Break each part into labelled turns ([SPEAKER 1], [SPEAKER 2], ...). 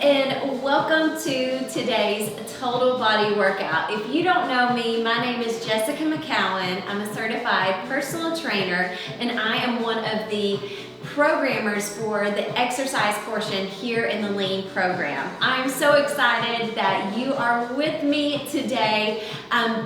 [SPEAKER 1] and welcome to today's total body workout. If you don't know me, my name is Jessica McCowan. I'm a certified personal trainer, and I am one of the programmers for the exercise portion here in the Lean program. I'm so excited that you are with me today.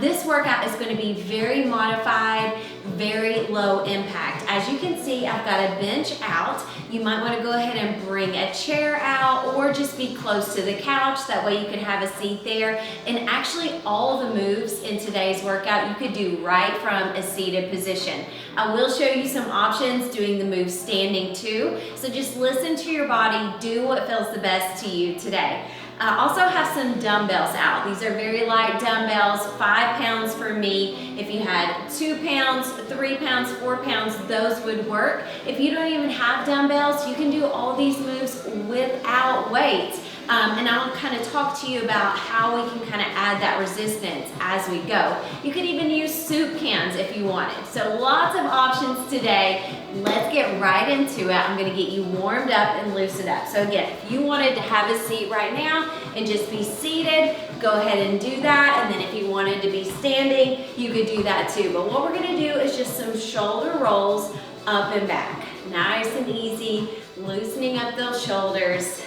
[SPEAKER 1] This workout is going to be very modified, very low impact. As you can see, I've got a bench out. You might want to go ahead and bring a chair out or just be close to the couch. That way you can have a seat there. And actually all the moves in today's workout you could do right from a seated position. I will show you some options doing the move standing too. So just listen to your body, do what feels the best to you today. I also have some dumbbells out. These are very light dumbbells, 5 pounds for me. If you had 2 pounds, 3 pounds, 4 pounds, those would work. If you don't even have dumbbells, you can do all these moves without weights. And I'll kind of talk to you about how we can kind of add that resistance as we go. You can even use soup cans if you wanted. So lots of options today. Let's get right into it. I'm going to get you warmed up and loosened up. So again, if you wanted to have a seat right now and just be seated, go ahead and do that. And then if you wanted to be standing, you could do that too. But what we're going to do is just some shoulder rolls up and back. Nice and easy, loosening up those shoulders.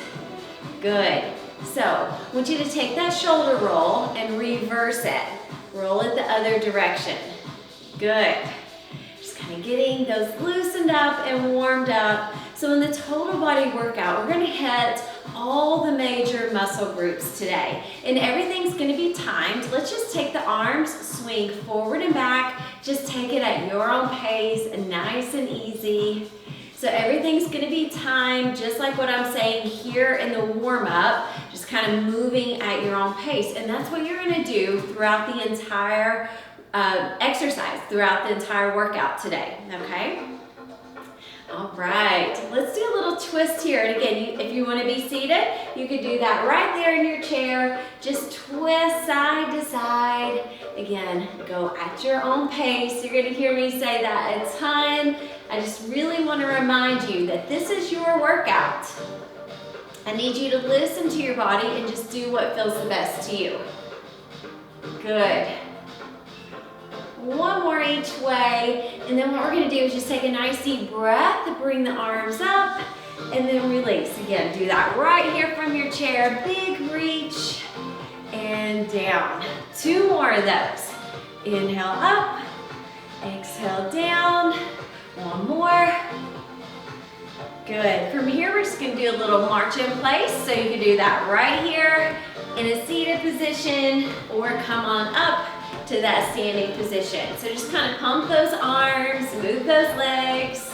[SPEAKER 1] Good. So, I want you to take that shoulder roll and reverse it. Roll it the other direction. Good. Just kind of getting those loosened up and warmed up. So in the total body workout, we're going to hit all the major muscle groups today. And everything's going to be timed. Let's just take the arms, swing forward and back. Just take it at your own pace, nice and easy. So everything's going to be timed, just like what I'm saying here in the warm-up, just kind of moving at your own pace. And that's what you're going to do throughout the entire exercise, throughout the entire workout today, okay? All right, let's do a little twist here. And again, if you want to be seated, you could do that right there in your chair. Just twist side to side. Again, go at your own pace. You're going to hear me say that a ton. I just really want to remind you that this is your workout. I need you to listen to your body and just do what feels the best to you. Good. One more each way, and then what we're going to do is just take a nice deep breath, bring the arms up, and then release. Again, do that right here from your chair. Big reach, and down. 2 more of those. Inhale up, exhale down. 1 more. Good. From here, we're just going to do a little march in place. So you can do that right here in a seated position, or come on up to that standing position. So just kind of pump those arms, move those legs.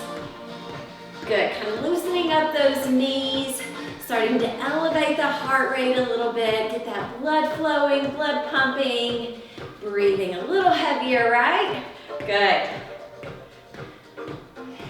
[SPEAKER 1] Good, kind of loosening up those knees, starting to elevate the heart rate a little bit, get that blood flowing, blood pumping, breathing a little heavier, right? Good.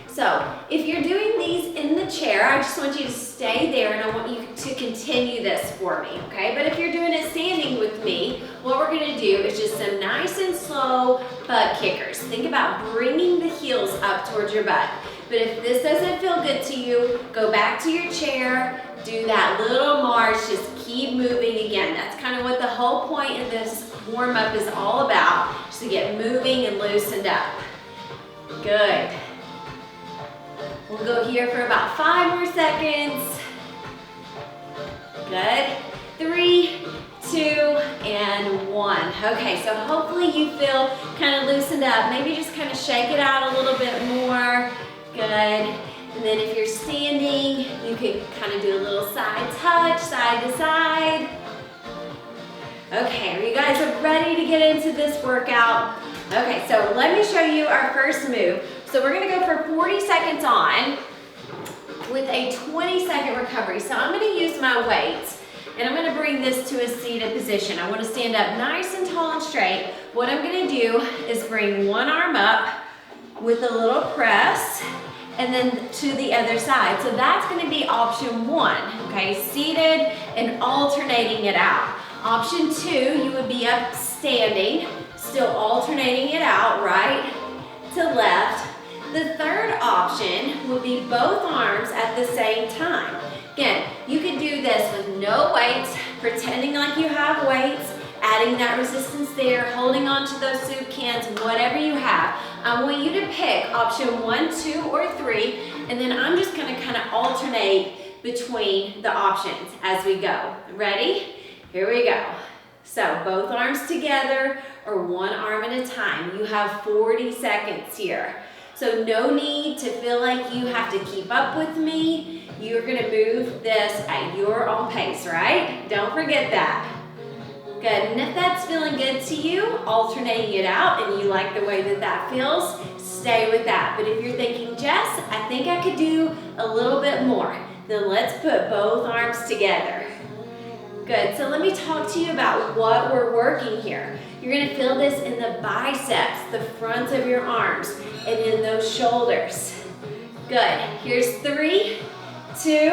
[SPEAKER 1] So if you're doing these in the chair, I just want you to stay there, and I want you to continue this for me, okay? But if you're doing it standing with me, what we're gonna do is just some nice and slow butt kickers. Think about bringing the heels up towards your butt. But if this doesn't feel good to you, go back to your chair, do that little march, just keep moving again. That's kind of what the whole point of this warm-up is all about, just to get moving and loosened up. Good. We'll go here for about 5 more seconds. Good. 3, 2, and 1. Okay, so hopefully you feel kind of loosened up. Maybe just kind of shake it out a little bit more. Good. And then if you're standing, you can kind of do a little side touch, side to side. Okay, are you guys ready to get into this workout? Okay, so let me show you our first move. So we're gonna go for 40 seconds on with a 20-second recovery. So I'm gonna use my weights, and I'm gonna bring this to a seated position. I wanna stand up nice and tall and straight. What I'm gonna do is bring one arm up with a little press, and then to the other side. So that's gonna be option 1, okay? Seated and alternating it out. Option 2, you would be up standing, still alternating it out, right to left. The third option would be both arms at the same time. Again, you can do this with no weights, pretending like you have weights, adding that resistance there, holding on to those soup cans, whatever you have. I want you to pick option 1, 2, or 3, and then I'm just gonna kind of alternate between the options as we go. Ready? Here we go. So both arms together or one arm at a time. You have 40 seconds here. So no need to feel like you have to keep up with me. You're gonna move this at your own pace, right? Don't forget that. Good, and if that's feeling good to you, alternating it out and you like the way that that feels, stay with that. But if you're thinking, Jess, I think I could do a little bit more, then let's put both arms together. Good, so let me talk to you about what we're working here. You're gonna feel this in the biceps, the fronts of your arms, and in those shoulders. Good, here's 3, 2,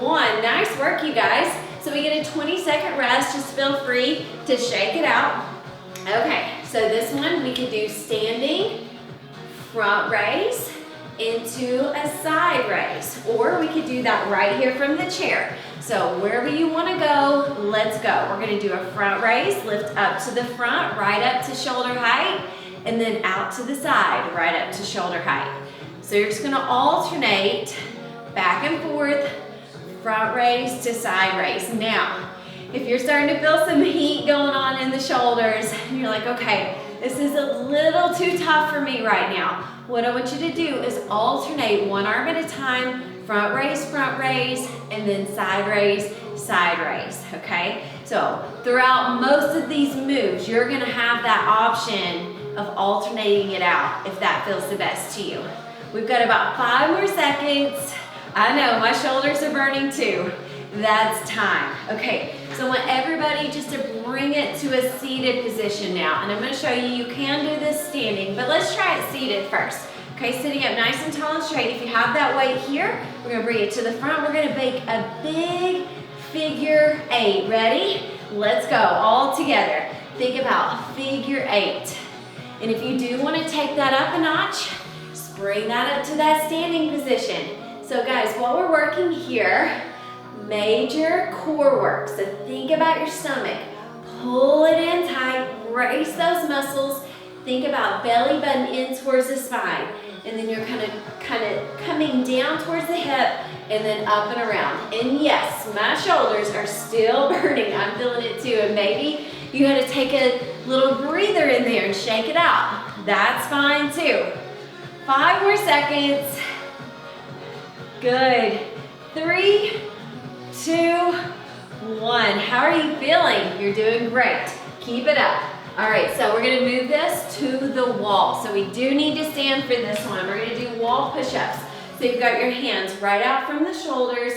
[SPEAKER 1] 1. Nice work, you guys. So we get a 20-second rest. Just feel free to shake it out. Okay, so this one we could do standing, front raise, into a side raise, or we could do that right here from the chair. So wherever you want to go, let's go. We're going to do a front raise, lift up to the front, right up to shoulder height, and then out to the side, right up to shoulder height. So you're just going to alternate back and forth, front raise to side raise. Now, if you're starting to feel some heat going on in the shoulders, and you're like, okay, this is a little too tough for me right now, what I want you to do is alternate one arm at a time, front raise, and then side raise, okay? So throughout most of these moves, you're gonna have that option of alternating it out if that feels the best to you. We've got about 5 more seconds. I know, my shoulders are burning too. That's time. Okay, so I want everybody just to bring it to a seated position now. And I'm gonna show you, you can do this standing, but let's try it seated first. Okay, sitting up nice and tall and straight. If you have that weight here, we're gonna bring it to the front. We're gonna make a big figure 8. Ready? Let's go, all together. Think about figure 8. And if you do wanna take that up a notch, just bring that up to that standing position. So guys, while we're working here, major core work. So think about your stomach. Pull it in tight, brace those muscles. Think about belly button in towards the spine. And then you're kind of coming down towards the hip and then up and around. And yes, my shoulders are still burning. I'm feeling it too. And maybe you gotta take a little breather in there and shake it out. That's fine too. 5 more seconds. Good. 3, 2, 1. How are you feeling? You're doing great. Keep it up. All right, so we're gonna move this to the wall. So we do need to stand for this one. We're gonna do wall push-ups. So you've got your hands right out from the shoulders,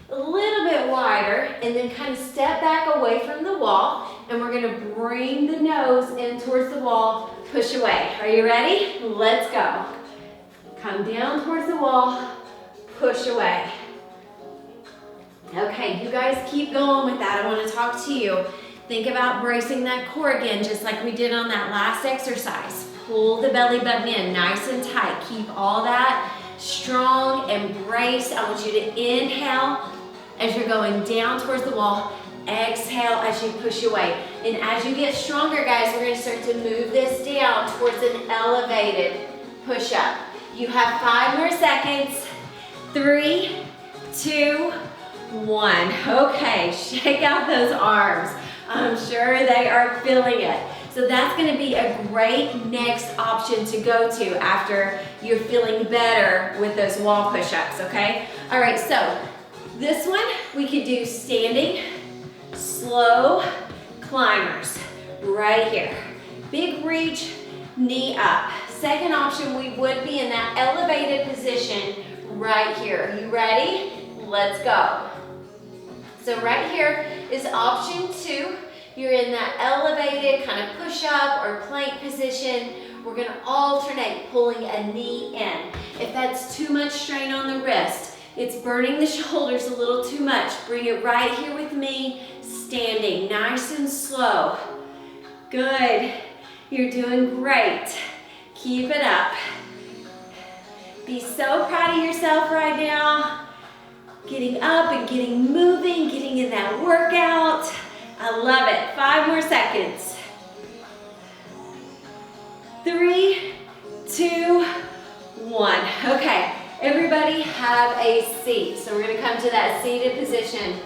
[SPEAKER 1] a little bit wider, and then kind of step back away from the wall, and we're gonna bring the nose in towards the wall, push away. Are you ready? Let's go. Come down towards the wall, push away. Okay, you guys keep going with that. I want to talk to you. Think about bracing that core again, just like we did on that last exercise. Pull the belly button in nice and tight. Keep all that strong and braced. I want you to inhale as you're going down towards the wall. Exhale as you push away. And as you get stronger, guys, we're going to start to move this down towards an elevated push-up. You have 5 more seconds. 3, 2, 1. Okay, shake out those arms. I'm sure they are feeling it. So that's gonna be a great next option to go to after you're feeling better with those wall push-ups, okay? All right, so this one we could do standing, slow climbers, right here. Big reach, knee up. Second option, we would be in that elevated position right here. You ready? Let's go. So right here is option 2. You're in that elevated kind of push-up or plank position. We're gonna alternate pulling a knee in. If that's too much strain on the wrist, it's burning the shoulders a little too much, bring it right here with me, standing, nice and slow. Good, you're doing great. Keep it up. Be so proud of yourself right now. Getting up and getting moving, getting in that workout. I love it. 5 more seconds. 3, 2, 1. Okay, everybody have a seat. So we're gonna come to that seated position.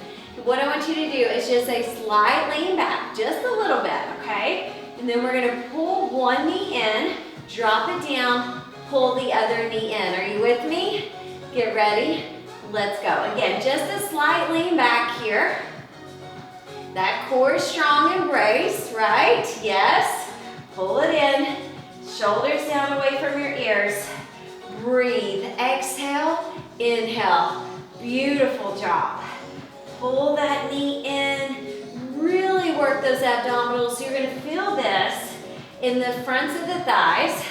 [SPEAKER 1] What I want you to do is just a slight lean back, just a little bit, okay? And then we're gonna pull one knee in, drop it down, pull the other knee in. Are you with me? Get ready, let's go. Again, just a slight lean back here. That core is strong and braced, right? Yes. Pull it in, shoulders down away from your ears. Breathe, exhale, inhale. Beautiful job. Pull that knee in, really work those abdominals. So you're gonna feel this in the fronts of the thighs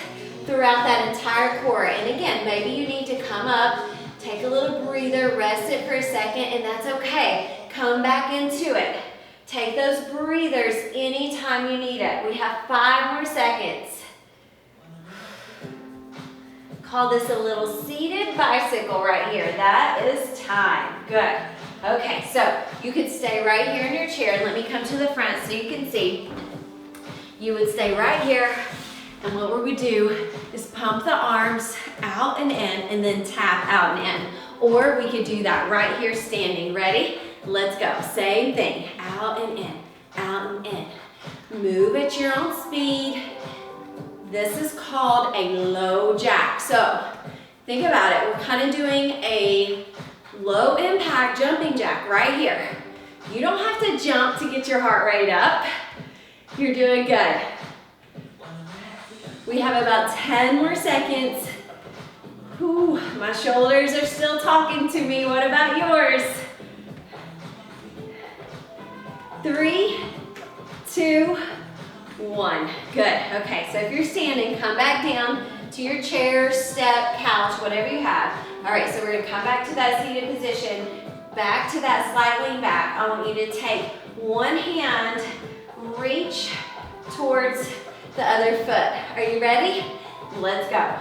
[SPEAKER 1] throughout that entire core. And again, maybe you need to come up, take a little breather, rest it for a second, and that's okay. Come back into it. Take those breathers anytime you need it. We have 5 more seconds. Call this a little seated bicycle right here. That is time. Good. Okay, so you could stay right here in your chair. Let me come to the front so you can see. You would stay right here, and what we would do is pump the arms out and in, and then tap out and in. Or we could do that right here standing. Ready? Let's go. Same thing. Out and in, out and in. Move at your own speed. This is called a low jack. So think about it. We're kind of doing a low impact jumping jack right here. You don't have to jump to get your heart rate up. You're doing good. We have about 10 more seconds. Whew, my shoulders are still talking to me. What about yours? 3, 2, 1. Good. Okay, so if you're standing, come back down to your chair, step, couch, whatever you have. All right, so we're gonna come back to that seated position, back to that slight lean back. I want you to take one hand, reach towards the other foot. Are you ready? Let's go.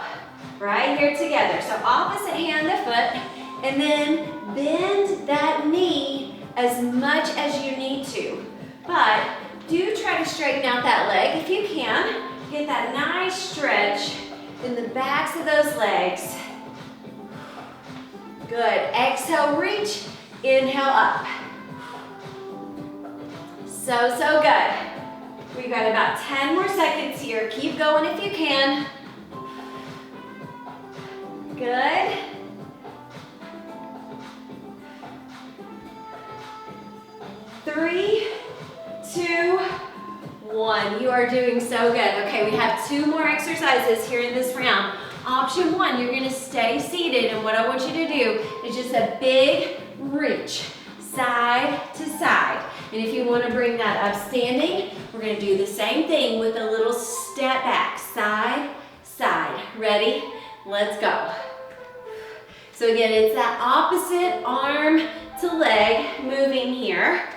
[SPEAKER 1] Right here together. So opposite hand to foot, and then bend that knee as much as you need to. But do try to straighten out that leg if you can. Get that nice stretch in the backs of those legs. Good. Exhale, reach. Inhale up. So, so good. We've got about 10 more seconds here. Keep going if you can. Good. Three, 2, 1. You are doing so good. Okay, we have 2 more exercises here in this round. Option 1, you're gonna stay seated, and what I want you to do is just a big reach, side to side. And if you wanna bring that up standing, we're gonna do the same thing with a little step back, side, side. Ready? Let's go. So again, it's that opposite arm to leg moving here.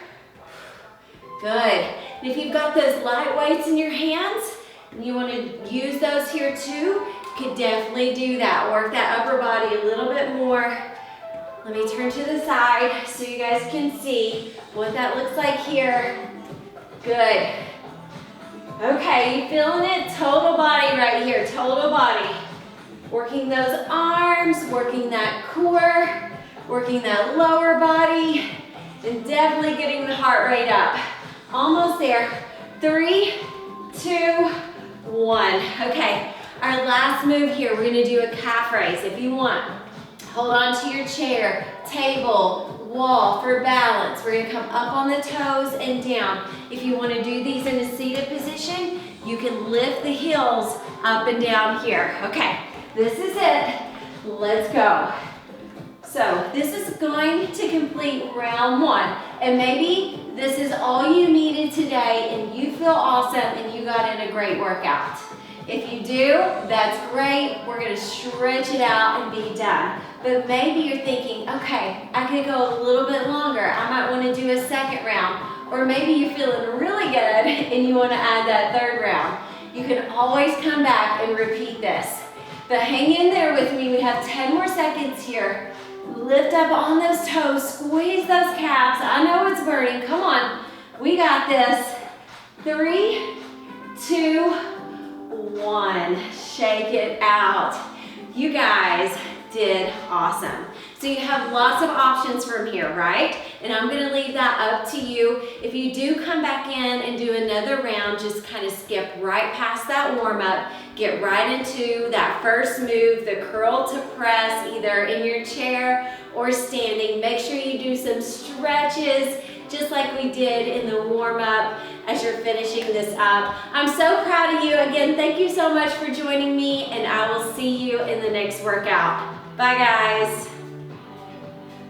[SPEAKER 1] Good. And if you've got those light weights in your hands, and you want to use those here too, you could definitely do that. Work that upper body a little bit more. Let me turn to the side so you guys can see what that looks like here. Good. Okay, you feeling it? Total body right here, total body. Working those arms, working that core, working that lower body, and definitely getting the heart rate up. Almost there. 3, 2, 1. Okay, our last move here, we're gonna do a calf raise. If you want, hold on to your chair, table, wall for balance. We're gonna come up on the toes and down. If you wanna do these in a seated position, you can lift the heels up and down here. Okay, this is it. Let's go. So this is going to complete round 1. And maybe this is all you needed today and you feel awesome and you got in a great workout. If you do, that's great. We're gonna stretch it out and be done. But maybe you're thinking, okay, I could go a little bit longer. I might wanna do a second round. Or maybe you're feeling really good and you wanna add that third round. You can always come back and repeat this. But hang in there with me. We have 10 more seconds here. Lift up on those toes, squeeze those calves. I know it's burning, come on. We got this. 3, 2, 1. Shake it out. You guys did awesome. So you have lots of options from here, right? And I'm gonna leave that up to you. If you do come back in and do another round, just kind of skip right past that warm up, get right into that first move, the curl to press, either in your chair or standing. Make sure you do some stretches, just like we did in the warm up as you're finishing this up. I'm so proud of you. Again, thank you so much for joining me, and I will see you in the next workout. Bye guys.